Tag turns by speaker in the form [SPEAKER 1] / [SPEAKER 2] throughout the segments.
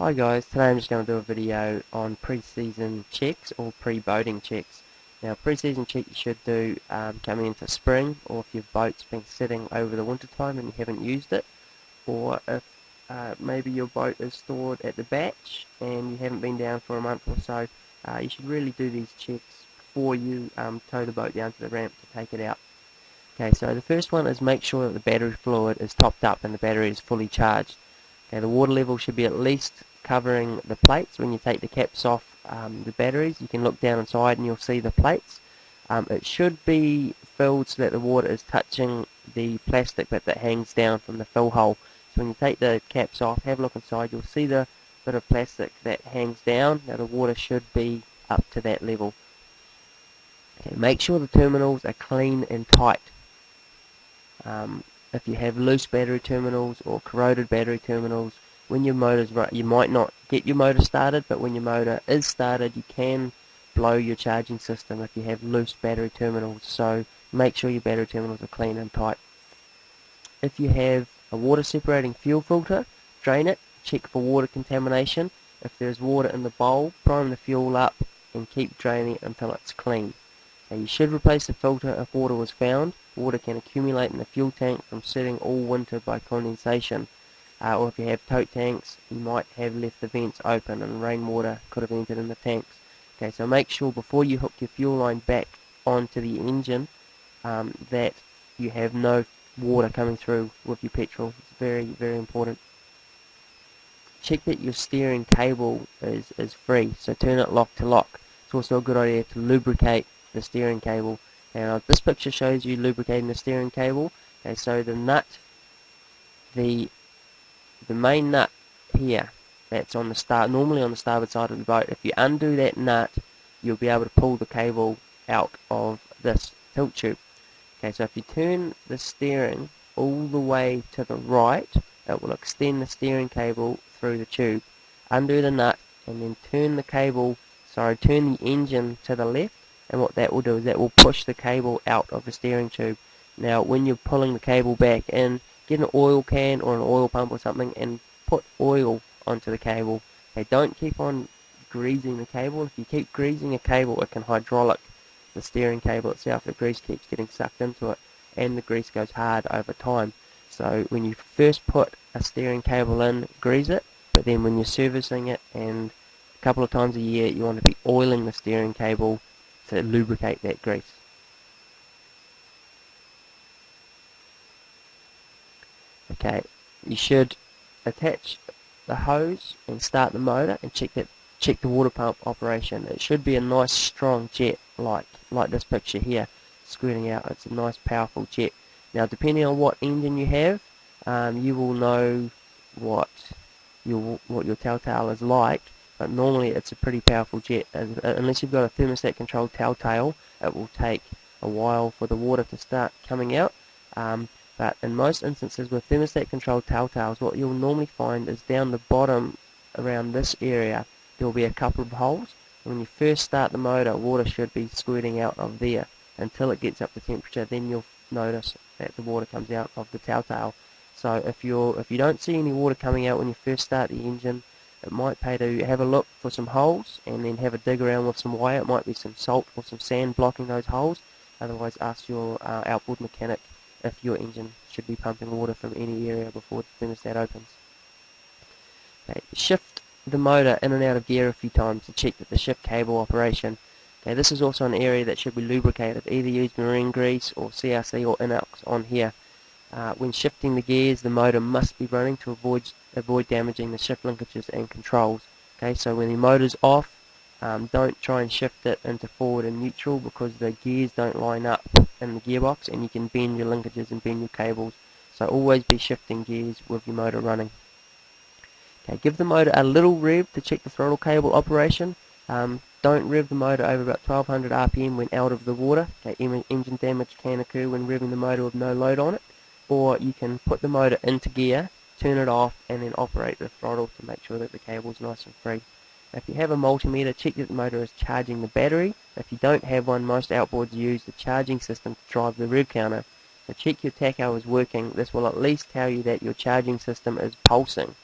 [SPEAKER 1] Hi guys, today I'm just going to do a video on pre-season checks or pre-boating checks. Now pre-season check you should do coming into spring, or if your boat's been sitting over the winter time and you haven't used it, or if maybe your boat is stored at the batch and you haven't been down for a month or so. You should really do these checks before you tow the boat down to the ramp to take it out. Okay, so the first one is make sure that the battery fluid is topped up and the battery is fully charged. Okay, the water level should be at least covering the plates. When you take the caps off the batteries, you can look down inside and you'll see the plates. It should be filled so that the water is touching the plastic bit that hangs down from the fill hole. So when you take the caps off, have a look inside, you'll see the bit of plastic that hangs down. Now the water should be up to that level. Okay, make sure the terminals are clean and tight. If you have loose battery terminals or corroded battery terminals, when your motor's you might not get your motor started, but when your motor is started, you can blow your charging system if you have loose battery terminals. So make sure your battery terminals are clean and tight. If you have a water separating fuel filter, drain it, check for water contamination. If there's water in the bowl, prime the fuel up and keep draining it until it's clean. Now you should replace the filter if water was found. Water can accumulate in the fuel tank from sitting all winter by condensation. Or if you have tote tanks, you might have left the vents open and rainwater could have entered in the tanks. Okay, so make sure before you hook your fuel line back onto the engine that you have no water coming through with your petrol. It's very, very important. Check that your steering cable is free, so turn it lock to lock. It's also a good idea to lubricate the steering cable. Now this picture shows you lubricating the steering cable. Okay, so the nut, the main nut here, that's on the normally on the starboard side of the boat. If you undo that nut, you'll be able to pull the cable out of this tilt tube. Okay, so if you turn the steering all the way to the right, it will extend the steering cable through the tube. Undo the nut and then turn the engine to the left, and what that will do is that will push the cable out of the steering tube. Now when you're pulling the cable back in, get an oil can or an oil pump or something and put oil onto the cable. Okay, don't keep on greasing the cable. If you keep greasing a cable, it can hydraulic the steering cable itself. The grease keeps getting sucked into it and the grease goes hard over time. So when you first put a steering cable in, grease it, but then when you're servicing it and a couple of times a year, you want to be oiling the steering cable to lubricate that grease. Okay, you should attach the hose and start the motor and check the water pump operation. It should be a nice strong jet like this picture here squirting out. It's a nice powerful jet. Now depending on what engine you have, you will know what your telltale is like, but normally it's a pretty powerful jet. Unless you've got a thermostat controlled telltale, it will take a while for the water to start coming out. But in most instances with thermostat controlled telltales, what you'll normally find is down the bottom around this area there will be a couple of holes. And when you first start the motor, water should be squirting out of there until it gets up to temperature. Then you'll notice that the water comes out of the telltale. So if you don't see any water coming out when you first start the engine, it might pay to have a look for some holes and then have a dig around with some wire. It might be some salt or some sand blocking those holes. Otherwise ask your outboard mechanic if your engine should be pumping water from any area before the thermostat opens. Okay, shift the motor in and out of gear a few times to check that the shift cable operation. Okay, this is also an area that should be lubricated. Either use marine grease or CRC or Inox on here. When shifting the gears, the motor must be running to avoid damaging the shift linkages and controls. Okay, so when the motor's off, don't try and shift it into forward and neutral because the gears don't line up in the gearbox and you can bend your linkages and bend your cables. So always be shifting gears with your motor running. Okay, give the motor a little rev to check the throttle cable operation. Don't rev the motor over about 1200 RPM when out of the water. Okay, engine damage can occur when revving the motor with no load on it. Or you can put the motor into gear, turn it off, and then operate the throttle to make sure that the cable is nice and free. If you have a multimeter, check that the motor is charging the battery. If you don't have one, most outboards use the charging system to drive the rev counter. So check your tacho is working. This will at least tell you that your charging system is pulsing.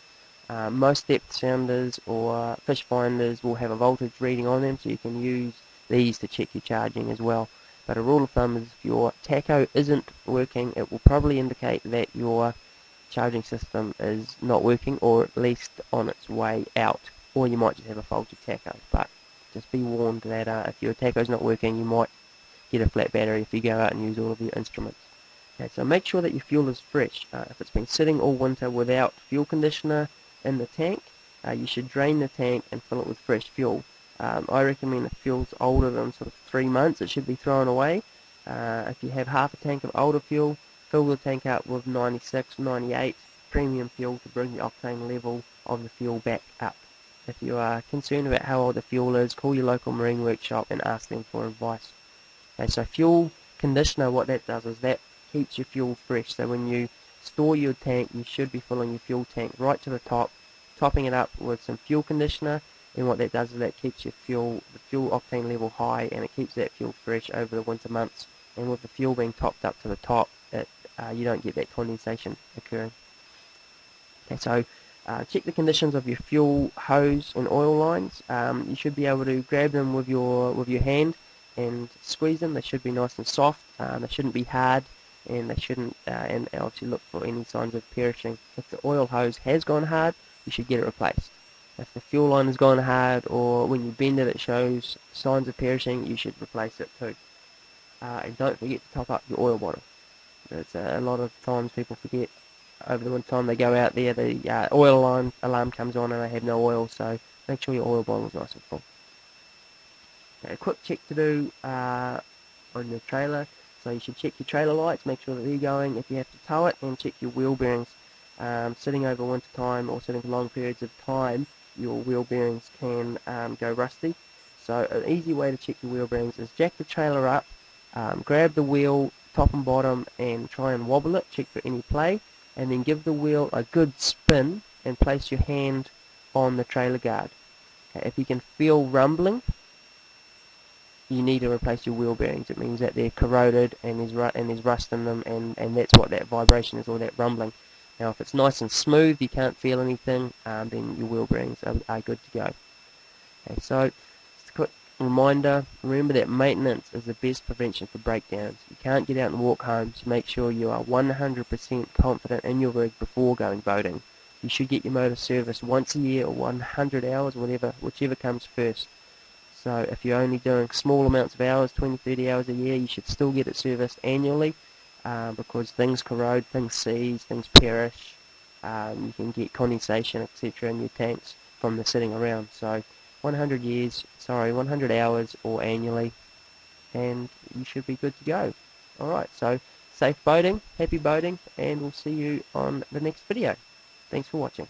[SPEAKER 1] Most depth sounders or fish finders will have a voltage reading on them, so you can use these to check your charging as well. But a rule of thumb is if your tacho isn't working, it will probably indicate that your charging system is not working, or at least on its way out, or you might just have a faulty tacho. But just be warned that if your tacho's not working, you might get a flat battery if you go out and use all of your instruments. Okay, so make sure that your fuel is fresh. If it's been sitting all winter without fuel conditioner in the tank, you should drain the tank and fill it with fresh fuel. I recommend if fuel's older than sort of 3 months, it should be thrown away. If you have half a tank of older fuel, fill the tank up with 96, 98 premium fuel to bring the octane level of the fuel back up. If you are concerned about how old the fuel is, call your local marine workshop and ask them for advice. Okay, so fuel conditioner, what that does is that keeps your fuel fresh. So when you store your tank, you should be filling your fuel tank right to the top, topping it up with some fuel conditioner, and what that does is that keeps the fuel octane level high, and it keeps that fuel fresh over the winter months. And with the fuel being topped up to the top, you don't get that condensation occurring. Okay, so check the conditions of your fuel hose and oil lines. You should be able to grab them with your hand and squeeze them. They should be nice and soft. They shouldn't be hard, and they shouldn't. And obviously look for any signs of perishing. If the oil hose has gone hard, you should get it replaced. If the fuel line has gone hard, or when you bend it, it shows signs of perishing, you should replace it too. And don't forget to top up your oil bottle. There's a lot of times people forget. Over the winter time they go out there, the oil alarm comes on and they have no oil, so make sure your oil bottle is nice and full. Okay, a quick check to do on your trailer. So you should check your trailer lights, make sure that they're going if you have to tow it, and check your wheel bearings. Sitting over winter time or sitting for long periods of time, your wheel bearings can go rusty. So an easy way to check your wheel bearings is jack the trailer up, grab the wheel top and bottom and try and wobble it, check for any play, and then give the wheel a good spin and place your hand on the trailer guard. Okay, if you can feel rumbling, you need to replace your wheel bearings. It means that they're corroded and there's rust in them, and that's what that vibration is, or that rumbling. Now if it's nice and smooth, you can't feel anything, then your wheel bearings are good to go. Okay, so just a quick reminder, remember that maintenance is the best prevention for breakdowns. You can't get out and walk home, so make sure you are 100% confident in your rig before going boating. You should get your motor serviced once a year or 100 hours, whichever comes first. So if you're only doing small amounts of hours, 20, 30 hours a year, you should still get it serviced annually, because things corrode, things seize, things perish. You can get condensation, etc. in your tanks from the sitting around. So 100 hours or annually, and you should be good to go. Alright, so safe boating, happy boating, and we'll see you on the next video. Thanks for watching.